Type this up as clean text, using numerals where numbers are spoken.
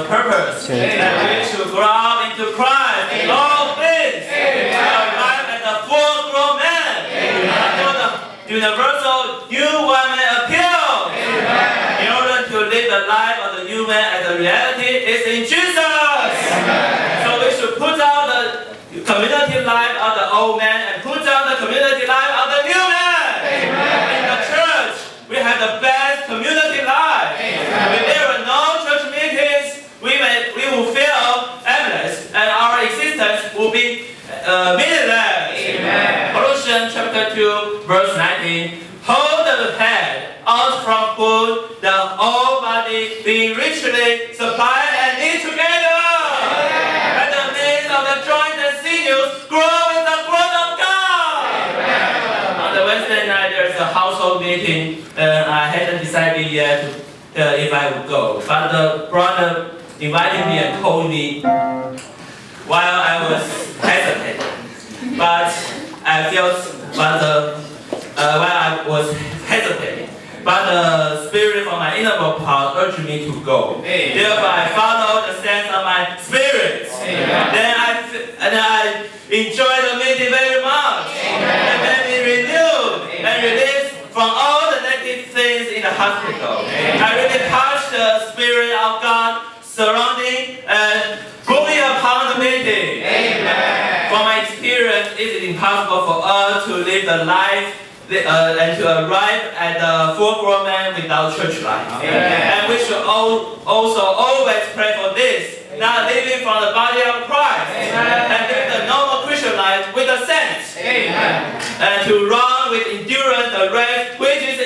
purpose. And we should grow up into Christ in all things. We arrive at the full grown man. Until the universal new woman appeals. In order to live the life of the new man as a reality is in Jesus. So we should put out the community life of the old man and put down the community life of the new man. In the church, we have the best community life. If there are no church meetings, we will feel aimless and our existence will be meaningless. Colossians chapter 2, verse 19. Hold the head out from food, the whole body being richly supplied and knit together. Let the midst of the joints and sinews grow with the growth of God. On the Wednesday night, there's a household meeting. I hadn't decided yet if I would go. But the brother invited me and told me while I was hesitating. But I felt, while I was hesitating, but the spirit from my inner part urged me to go. Therefore, I followed the sense of my spirit. Then I enjoyed the meeting very much. It made me renewed and released from all the negative things in the hospital. I really touched the spirit of God surrounding and moving upon the meeting. From my experience, it is impossible for us to live the life and to arrive at the full grown man without church life. And we should also always pray for this, not living from the body of Christ, and live the normal Christian life with the saints, and to run with endurance the race which is